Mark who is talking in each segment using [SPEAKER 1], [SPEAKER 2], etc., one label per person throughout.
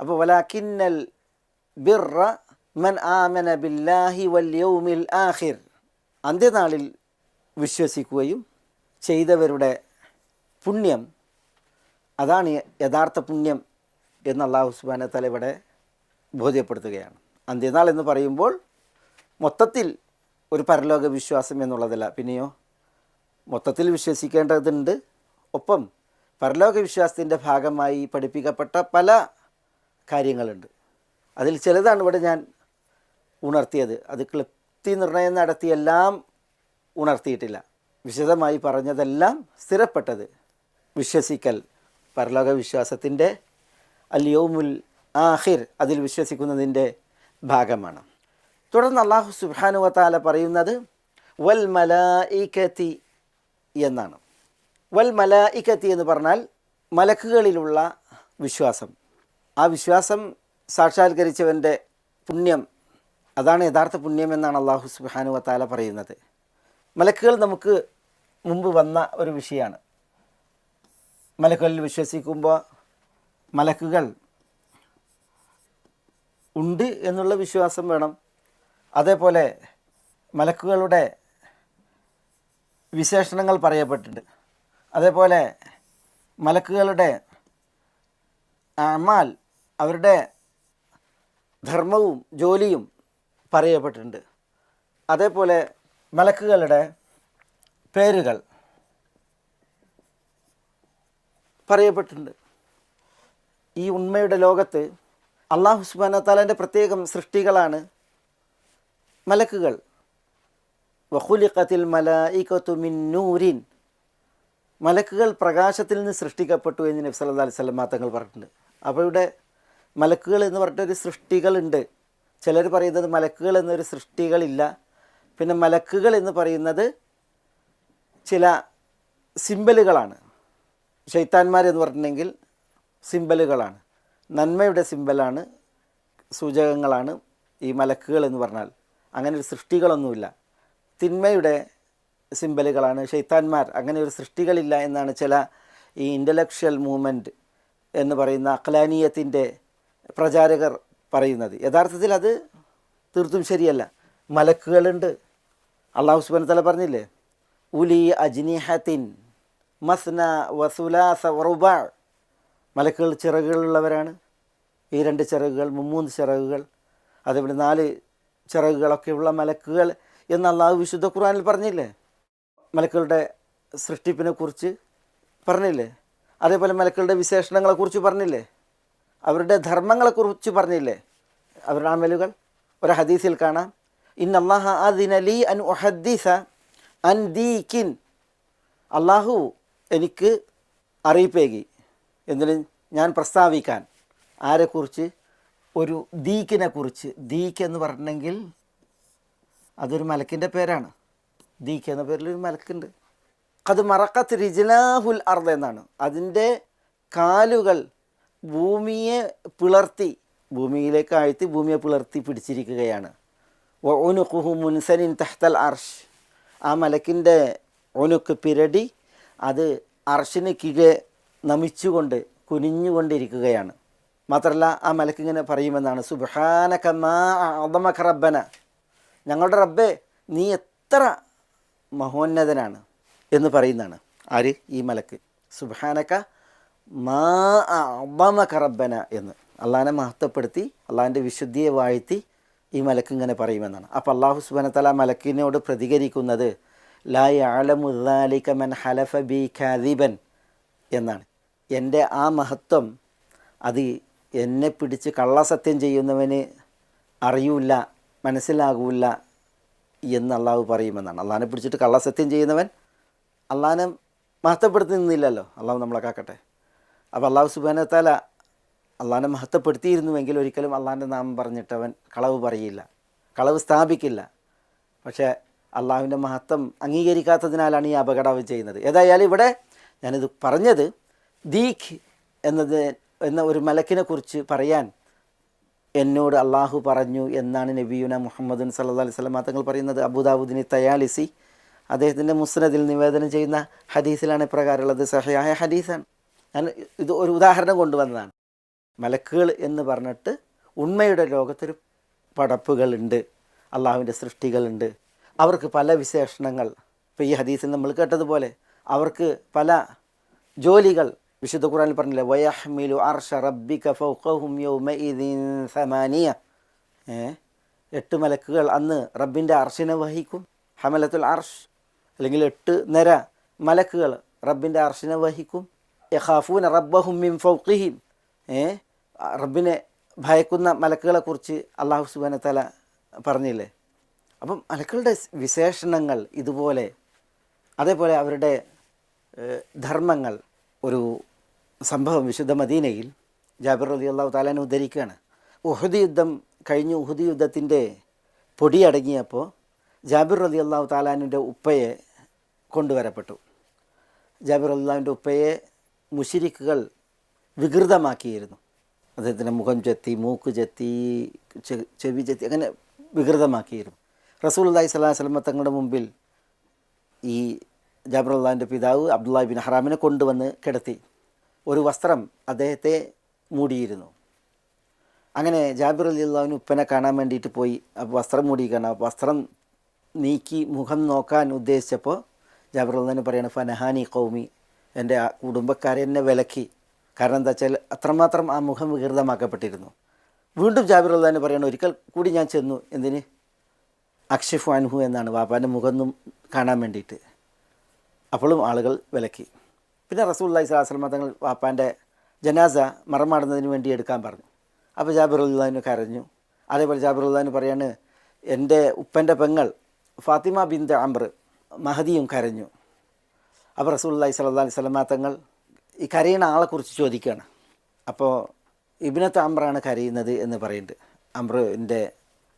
[SPEAKER 1] അപ്പോൾ വലാകിന്നൽ ബിർറ മൻ ആമന ബില്ലാഹി വൽ യൗമിൽ ആഖിർ, അന്ത്യനാളിൽ വിശ്വസിക്കുകയും ചെയ്തവരുടെ പുണ്യം, അതാണ് യഥാർത്ഥ പുണ്യം എന്ന് അല്ലാഹു സുബ്ഹാനഹു വ തആല ഇവിടെ ബോധ്യപ്പെടുത്തുകയാണ്. അന്ത്യനാൾ എന്ന് പറയുമ്പോൾ മൊത്തത്തിൽ ഒരു പരലോക വിശ്വാസം എന്നുള്ളതല്ല, പിന്നെയോ മൊത്തത്തിൽ വിശ്വസിക്കേണ്ടതുണ്ട്. ഒപ്പം പരലോക വിശ്വാസത്തിൻ്റെ ഭാഗമായി പഠിപ്പിക്കപ്പെട്ട പല കാര്യങ്ങളുണ്ട്. അതിൽ ചിലതാണ് ഇവിടെ ഞാൻ ഉണർത്തിയത്. അത് ക്ലിപ്തി നിർണയം നടത്തിയെല്ലാം ഉണർത്തിയിട്ടില്ല. വിശദമായി പറഞ്ഞതെല്ലാം സ്ഥിരപ്പെട്ടത് വിശ്വസിക്കൽ, പരലോക വിശ്വാസത്തിൻ്റെ അൽ യൗമുൽ ആഖിർ, അതിൽ വിശ്വസിക്കുന്നതിൻ്റെ ഭാഗമാണ്. തുടർന്ന് അല്ലാഹു സുബ്ഹാനഹു വ തആല പറയുന്നത് വൽ മലായികതി എന്നാണ്. വൽ മലായികതി എന്ന് പറഞ്ഞാൽ മലക്കുകളിലുള്ള വിശ്വാസം. ആ വിശ്വാസം സാക്ഷാത്കരിച്ചവൻ്റെ പുണ്യം, അതാണ് യഥാർത്ഥ പുണ്യം എന്നാണ് അല്ലാഹു സുബ്ഹാനഹു വ തആല പറയുന്നത്. മലക്കുകൾ നമുക്ക് മുമ്പ് വന്ന ഒരു വിഷയമാണ്. മലക്കുകളിൽ വിശ്വസിക്കുമ്പോൾ മലക്കുകൾ ഉണ്ട് എന്നുള്ള വിശ്വാസം വേണം. അതേപോലെ മലക്കുകളുടെ വിശേഷണങ്ങൾ പറയപ്പെട്ടിട്ടുണ്ട്. അതേപോലെ മലക്കുകളുടെ അമാൽ, അവരുടെ ധർമ്മവും ജോലിയും പറയപ്പെട്ടിട്ടുണ്ട്. അതേപോലെ മലക്കുകളുടെ പേരുകൾ പറയപ്പെട്ടിട്ടുണ്ട്. ഈ ഉണ്മയുടെ ലോകത്ത് അല്ലാഹു സുബ്ഹാനഹു വ തആലയുടെ പ്രത്യേകം സൃഷ്ടികളാണ് മലക്കുകൾ. വഖുലിഖത്തിൽ മലായികതു മിൻ നൂരിൻ, മലക്കുകൾ പ്രകാശത്തിൽ നിന്ന് സൃഷ്ടിക്കപ്പെട്ടു എന്ന് നബി സല്ലല്ലാഹു അലൈഹി വസല്ലം തങ്ങൾ പറഞ്ഞിട്ടുണ്ട്. അപ്പോൾ ഇവിടെ മലക്കുകൾ എന്ന് പറഞ്ഞിട്ടൊരു സൃഷ്ടികളുണ്ട്. ചിലർ പറയുന്നത് മലക്കുകൾ എന്നൊരു സൃഷ്ടികളില്ല. പിന്നെ മലക്കുകൾ എന്ന് പറയുന്നത് ചില സിമ്പലുകളാണ്. ശൈത്താന്മാരെന്ന് പറഞ്ഞിട്ടുണ്ടെങ്കിൽ സിമ്പലുകളാണ്, നന്മയുടെ സിമ്പലാണ്, സൂചകങ്ങളാണ് ഈ മലക്കുകൾ എന്ന് പറഞ്ഞാൽ. അങ്ങനെ ഒരു സൃഷ്ടികളൊന്നുമില്ല. തിന്മയുടെ സിമ്പലുകളാണ് ശൈത്താന്മാർ. അങ്ങനെ ഒരു സൃഷ്ടികളില്ല എന്നാണ് ചില ഈ ഇൻ്റലക്ച്വൽ മൂവ്മെൻറ്റ് എന്ന് പറയുന്ന അഖ്ലാനിയത്തിൻ്റെ പ്രചാരകർ പറയുന്നത്. യഥാർത്ഥത്തിൽ അത് തീർത്തും ശരിയല്ല. മലക്കുകളുണ്ട്. അല്ലാഹു സുബ്ഹാനഹു വ തആല പറഞ്ഞില്ലേ, ഉലി അജ്നിഹത്തിൻ മസ്ന വസുലാസ വറുബാ, മലക്കുകൾ ചിറകുകളുള്ളവരാണ്. ഈ 2 ചിറകുകൾ, 3 ചിറകുകൾ, അതേപോലെ 4 ചിറകുകളൊക്കെയുള്ള മലക്കുകൾ എന്ന് അല്ലാഹു വിശുദ്ധ ഖുർആനിൽ പറഞ്ഞില്ലേ. മലക്കുകളുടെ സൃഷ്ടിപ്പിനെ കുറിച്ച് പറഞ്ഞില്ലേ. അതേപോലെ മലക്കുകളുടെ വിശേഷണങ്ങളെക്കുറിച്ച് പറഞ്ഞില്ലേ. അവരുടെ ധർമ്മങ്ങളെക്കുറിച്ച് പറഞ്ഞില്ലേ, അവരുടെ അമലുകൾ. ഒരു ഹദീസിൽ കാണാം, ഇന്നല്ലാഹ അദിന ലീ അൻ ഉഹദ്ദിസ അൻ ദീകിൻ, അള്ളാഹു എനിക്ക് അറിയിപ്പേകി എന്നിട്ട് ഞാൻ പ്രസ്താവിക്കാൻ. ആരെക്കുറിച്ച്? ഒരു ദീക്കിനെ കുറിച്ച്. ദീക്ക് എന്ന് പറഞ്ഞെങ്കിൽ അതൊരു മലക്കിൻ്റെ പേരാണ്. ദീക്ക് എന്ന പേരിലൊരു മലക്കുണ്ട്. അത് മറക്കത്ത് റിജ്ലാഹുൽ അർദ് എന്നാണ്. അതിൻ്റെ കാലുകൾ ഭൂമിയെ പിളർത്തി, ഭൂമിയിലേക്ക് ആഴ്ത്തി ഭൂമിയെ പിളർത്തി പിടിച്ചിരിക്കുകയാണ്. വഉനുഖുഹു മുൻസനിൻ തഹ്തൽ അർഷ്, ആ മലക്കിൻ്റെ ഒനുക്ക്, പിരടി, അത് അർഷിന് കീഴെ നമിച്ചുകൊണ്ട് കുനിഞ്ഞുകൊണ്ടിരിക്കുകയാണ്. മാത്രമല്ല ആ മലക്കിങ്ങനെ പറയുമെന്നാണ്, സുബ്ഹാനക മാ അഅദമക റബ്ബന, ഞങ്ങളുടെ റബ്ബേ നീ എത്ര മഹോന്നതനാണ് എന്ന് പറയുന്നതാണ്. ആര്? ഈ മലക്ക്. സുബ്ഹാനക മാ അഅദമക റബ്ബന എന്ന് അള്ളാഹിനെ മഹത്വപ്പെടുത്തി, അള്ളാഹിൻ്റെ വിശുദ്ധിയെ വാഴ്ത്തി ഈ മലക്ക് ഇങ്ങനെ പറയുമെന്നാണ്. അപ്പോൾ അല്ലാഹു സുബ്ഹാനഹു വ തആല മലക്കിനോട് പ്രതികരിക്കുന്നത് ലാ യഅലമു ദാലിക മൻ ഹലഫ ബി കാദിബൻ എന്നാണ്. എൻ്റെ ആ മഹത്വം അത് എന്നെ പിടിച്ച് കള്ളസത്യം ചെയ്യുന്നവന് അറിയൂല, മനസ്സിലാകൂല എന്ന് അള്ളാഹു പറയുമെന്നാണ്. അള്ളാഹിനെ പിടിച്ചിട്ട് കള്ളസത്യം ചെയ്യുന്നവൻ അള്ളാഹിനെ മഹത്വപ്പെടുത്തുന്നില്ലല്ലോ. അള്ളാഹു നമ്മളെ കാക്കട്ടെ. അപ്പോൾ അല്ലാഹു സുബ്ഹാനഹു വ തആല അള്ളാഹിനെ മഹത്വപ്പെടുത്തിയിരുന്നുവെങ്കിൽ ഒരിക്കലും അള്ളാഹിൻ്റെ നാമം പറഞ്ഞിട്ടവൻ കളവ് പറയില്ല, കളവ് സ്ഥാപിക്കില്ല. പക്ഷേ അള്ളാഹുവിൻ്റെ മഹത്വം അംഗീകരിക്കാത്തതിനാലാണ് ഈ അപകടം ചെയ്യുന്നത്. ഏതായാലും ഇവിടെ ഞാനിത് പറഞ്ഞത് ദീഖ് എന്ന ഒരു മലക്കിനെ കുറിച്ച് പറയാൻ എന്നോട് അള്ളാഹു പറഞ്ഞു എന്നാണ് നബിയുന മുഹമ്മദുൻ സല്ലല്ലാഹു അലൈഹി വസല്ലം തങ്ങൾ പറയുന്നത്. അബൂദാവൂദിന് തയാലിസി അദ്ദേഹത്തിൻ്റെ മുസ്നദിൽ നിവേദനം ചെയ്യുന്ന ഹദീസിലാണ് ഇപ്രകാരമുള്ളത്. സഹിഹായ ഹദീസാണ്. ഞാൻ ഇത് ഒരു ഉദാഹരണം കൊണ്ടുവന്നതാണ്. മലക്കുകൾ എന്ന് പറഞ്ഞിട്ട് ഉണ്മയുടെ ലോകത്തൊരു പടപ്പുകളുണ്ട്, അള്ളാഹുവിൻ്റെ സൃഷ്ടികളുണ്ട്. അവർക്ക് പല വിശേഷണങ്ങൾ, ഇപ്പോൾ ഈ ഹദീസിൽ നമ്മൾ കേട്ടതുപോലെ അവർക്ക് പല ജോലികൾ വിശുദ്ധ ഖുർആനിൽ പറഞ്ഞില്ലേ, വയഹ്മിലു അർശ റബ്ബിക ഫൗഖഹും യൗമഇദിൻ സമാനിയ. 8 മലക്കുകൾ അന്ന് റബ്ബിൻ്റെ അർശിനെ വഹിക്കും. ഹമലത്തുൽ അർഷ്, അല്ലെങ്കിൽ 8 നിര മലക്കുകൾ റബ്ബിൻ്റെ അർശിനെ വഹിക്കും. യഖാഫൂന റബ്ബഹും മിൻ ഫൗഖിഹിം, റബ്ബിനെ ഭയക്കുന്ന മലക്കുകളെക്കുറിച്ച് അല്ലാഹു സുബ്ഹാനഹു വ തആല പറഞ്ഞില്ലേ. അപ്പം മലക്കുകളുടെ വിശേഷണങ്ങൾ ഇതുപോലെ. അതേപോലെ അവരുടെ ധർമ്മങ്ങൾ. ഒരു സംഭവം വിശുദ്ധ മദീനയിൽ ജാബിർ റളിയല്ലാഹു തആല അൻഹു ഉദ്ധരിക്കുകയാണ്. ഉഹദ് യുദ്ധം കഴിഞ്ഞ് ഉഹദ് യുദ്ധത്തിൻ്റെ പൊടിയടങ്ങിയപ്പോൾ ജാബിർ റളിയല്ലാഹു തആല അൻഹുവിൻ്റെ ഉപ്പയെ കൊണ്ടുവരപ്പെട്ടു. ജാബിർ റളിയല്ലാഹുവിൻ്റെ ഉപ്പയെ മുശ്രിക്കുകൾ വികൃതമാക്കിയിരുന്നു. അദ്ദേഹത്തിൻ്റെ മുഖം ചെത്തി, മൂക്ക് ചെത്തി, ചെവി ചെത്തി, അങ്ങനെ വികൃതമാക്കിയിരുന്നു. റസൂലുള്ളാഹി സ്വല്ലല്ലാഹു അലൈഹി വസല്ലം തങ്ങളുടെ മുമ്പിൽ ഈ ജാബിർ റളിയല്ലാഹുവിൻ്റെ പിതാവ് അബ്ദുല്ലാഹി ബിൻ ഹറാമിനെ കൊണ്ടുവന്ന് കിടത്തി. ഒരു വസ്ത്രം അദ്ദേഹത്തെ മൂടിയിരുന്നു. അങ്ങനെ ജാബിർ റളിയല്ലാഹുവിന് ഉപ്പനെ കാണാൻ വേണ്ടിയിട്ട് പോയി. അപ്പോൾ വസ്ത്രം മൂടിയിരിക്കണം. വസ്ത്രം നീക്കി മുഖം നോക്കാൻ ഉദ്ദേശിച്ചപ്പോൾ ജാബിർ റളിയല്ലാഹു പറയാണ്, ഫനഹാനി ഖൗമി, എൻ്റെ കുടുംബക്കാരെ എന്നെ വിലക്കി. കാരണം എന്താ വെച്ചാൽ അത്രമാത്രം ആ മുഖം വികൃതമാക്കപ്പെട്ടിരുന്നു. വീണ്ടും ജാബിർ റളിയല്ലാഹു പറയാണ്, ഒരിക്കൽ കൂടി ഞാൻ ചെന്നു. എന്തിന്? അക്ഷിഫു അൻഹു എന്നാണ്, വാപ്പാൻ്റെ മുഖമൊന്നും കാണാൻ വേണ്ടിയിട്ട്. അപ്പോഴും ആളുകൾ വിലക്കി. പിന്നെ റസൂലുള്ളാഹി സ്വല്ലല്ലാഹു അലൈഹി വസല്ലം തങ്ങൾ വാപ്പാൻ്റെ ജനാസ മറമാടുന്നതിന് വേണ്ടി എടുക്കാൻ പറഞ്ഞു. അപ്പോൾ ജാബിർ റളിയല്ലാഹു കരഞ്ഞു. അതേപോലെ ജാബിർ റളിയല്ലാഹു പറയാണ്, എൻ്റെ ഉപ്പൻ്റെ പെങ്ങൾ ഫാത്തിമ ബിൻത് അംർ മഹദിയും കരഞ്ഞു. അപ്പോൾ റസൂലുള്ളാഹി സ്വല്ലല്ലാഹു അലൈഹി വസല്ലം തങ്ങൾ ഈ കരയുന്ന ആളെക്കുറിച്ച് ചോദിക്കുകയാണ്. അപ്പോൾ ഇബ്നത്ത് അംറാണ് കരയുന്നത് എന്ന് പറയുന്നുണ്ട്. അംറിൻ്റെ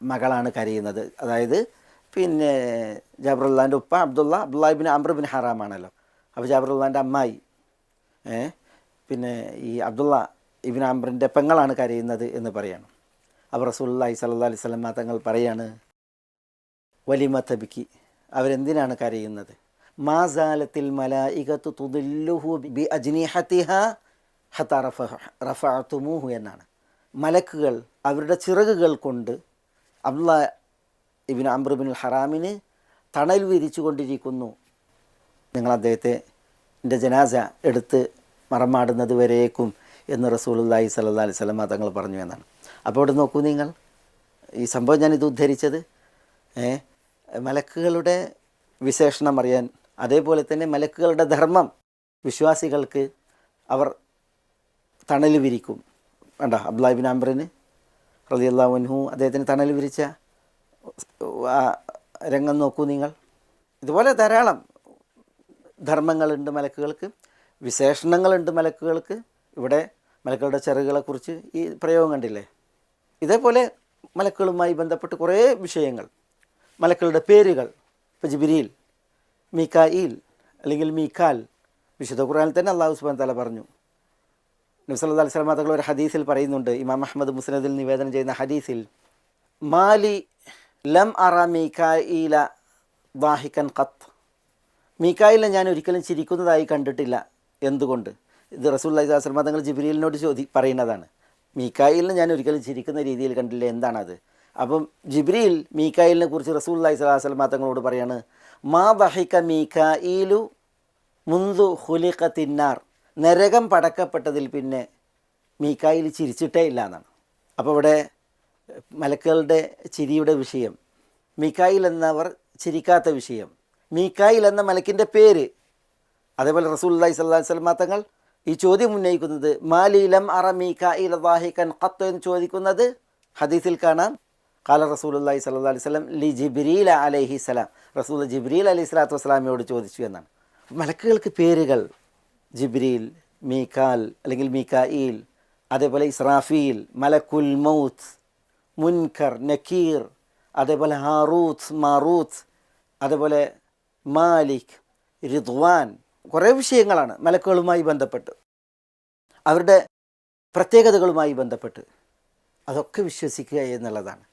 [SPEAKER 1] മകളാണ് കരയുന്നത്. അതായത് പിന്നെ ജാബിർ റളിയല്ലാഹുവിൻ്റെ ഉപ്പ അബ്ദുല്ലാഹി ബിൻ അംർ ബിൻ ഹറാമാണല്ലോ. അപ്പോൾ ജാബിർ റളിയല്ലാഹുവിൻ്റെ അമ്മായി പിന്നെ ഈ അബ്ദുള്ള ഇബ്ൻ അംറിൻ്റെ പെങ്ങളാണ് കരയുന്നത് എന്ന് പറയാണ്. അപ്പോൾ റസൂലുള്ളാഹി സ്വല്ലല്ലാഹു അലൈഹി വസല്ലം തങ്ങൾ പറയാണ്, വലിമ തബിക്കി, അവരെന്തിനാണ് കരയുന്നത്? മാസാലത്തിൽ മലായികത്തു തുദില്ലുഹു ബി അജ്നിഹതിഹാ ഹത്താ റഫഅതുമൂഹു എന്നാണ്. മലക്കുകൾ അവരുടെ ചിറകുകൾ കൊണ്ട് അബ്ദുള്ള ഇബ്ൻ അംർ ബിൻ ഹറാമിന് തണൽ വിരിച്ചു കൊണ്ടിരിക്കുന്നു. നിങ്ങൾ അദ്ദേഹത്തെ എൻ്റെ ജനാസ എടുത്ത് മറമാടുന്നത് വരേക്കും എന്ന് റസൂലുള്ളാഹി സ്വല്ലല്ലാഹു അലൈഹി വസല്ലം തങ്ങൾ പറഞ്ഞു എന്നാണ്. അപ്പോൾ ഇവിടെ നോക്കൂ നിങ്ങൾ, ഈ സംഭവം ഞാനിത് ഉദ്ധരിച്ചത് മലക്കുകളുടെ വിശേഷണം അറിയാൻ, അതേപോലെ തന്നെ മലക്കുകളുടെ ധർമ്മം വിശ്വാസികൾക്ക് അവർ തണൽ വിരിക്കും. വേണ്ട, അബ്ദുല്ലാഹി ബിൻ അംറിന് റളിയല്ലാഹു അൻഹു അദ്ദേഹത്തിന് തണൽ വിരിച്ച രംഗം നോക്കൂ നിങ്ങൾ. ഇതുപോലെ ധാരാളം ധർമ്മങ്ങളുണ്ട് മലക്കുകൾക്ക്, വിശേഷണങ്ങളുണ്ട് മലക്കുകൾക്ക്. ഇവിടെ മലക്കുകളുടെ ചിറകുകളെക്കുറിച്ച് ഈ പ്രയോഗം കണ്ടില്ലേ. ഇതേപോലെ മലക്കുകളുമായി ബന്ധപ്പെട്ട് കുറേ വിഷയങ്ങൾ, മലക്കുകളുടെ പേരുകൾ. ഇപ്പോൾ ജിബ്രീൽ, മീകായിൽ അല്ലെങ്കിൽ മീക്കാൽ, വിശുദ്ധ ഖുർആനിൽ തന്നെ അല്ലാഹു സുബ്ഹാനഹു വ തആല പറഞ്ഞു. നബി സല്ലല്ലാഹു അലൈഹി വസല്ലം തങ്ങൾ ഒരു ഹദീസിൽ പറയുന്നുണ്ട്, ഇമാം അഹ്മദ് മുസ്നദിൽ നിവേദനം ചെയ്യുന്ന ഹദീസിൽ, മാലി ലം അറ മീകായില ദാഹിക്കൻ ഖത്ത്, മീകായിലിനെ ഞാൻ ഒരിക്കലും ചിരിക്കുന്നതായി കണ്ടിട്ടില്ല. എന്തുകൊണ്ട്? ഇത് റസൂലുള്ളാഹി സ്വല്ലല്ലാഹു അലൈഹി വസല്ലം തങ്ങൾ ജിബ്രീലിനോട് പറയുന്നതാണ്. മീകായിലിനെ ഞാൻ ഒരിക്കലും ചിരിക്കുന്ന രീതിയിൽ കണ്ടില്ല, എന്താണത്? അപ്പം ജിബ്രീൽ മീകായിലിനെ കുറിച്ച് റസൂലുള്ളാഹി സ്വല്ലല്ലാഹു അലൈഹി വസല്ലം തങ്ങളോട് പറയാണ്, മാ ദഹിക മീകായിലു മുൻദു ഖുലിഖത്തിന്നാർ, നരകം പടക്കപ്പെട്ടതിൽ പിന്നെ മീകായിൽ ചിരിച്ചിട്ടേ ഇല്ല എന്നാണ്. അപ്പോൾ ഇവിടെ മലക്കുകളുടെ ചിരിയുടെ വിഷയം, മീകായിൽ എന്നവർ ചിരിക്കാത്ത വിഷയം, മീകായിൽ എന്ന മലക്കിൻ്റെ പേര്. അതേപോലെ റസൂലുള്ളാഹി സ്വല്ലല്ലാഹു അലൈഹി വസല്ലം തങ്ങൾ ഈ ചോദ്യം ഉന്നയിക്കുന്നത്, മാലി ലം അറ മീകായിൽ ദാഹികൻ ഖത്ത് എന്ന് ചോദിക്കുന്നത് ഹദീസിൽ കാണാം. ഖാല റസൂലുള്ളാഹി സ്വല്ലല്ലാഹു അലൈഹി വസല്ലം ലി ജിബ്രീൽ അലൈഹി സലാം, റസൂൽ ജിബ്രീൽ അലൈഹി സ്വലാത്തു വസ്സലാമിയോട് ചോദിച്ചു എന്നാണ്. മലക്കുകൾക്ക് പേരുകൾ, ജിബ്രീൽ, മീകാൽ അല്ലെങ്കിൽ മീകായിൽ, അതേപോലെ ഇസ്രാഫീൽ, മലക്കുൽ മൗത്ത്, മുൻകർ, നക്കീർ, അതേപോലെ ഹാറൂത്ത്, മാറൂത്ത്, അതേപോലെ മാലിക്, റിദ്വാൻ. കുറേ വിഷയങ്ങളാണ് മലക്കുകളുമായി ബന്ധപ്പെട്ട്, അവരുടെ പ്രത്യേകതകളുമായി ബന്ധപ്പെട്ട്. അതൊക്കെ വിശ്വസിക്കുക എന്നുള്ളതാണ്.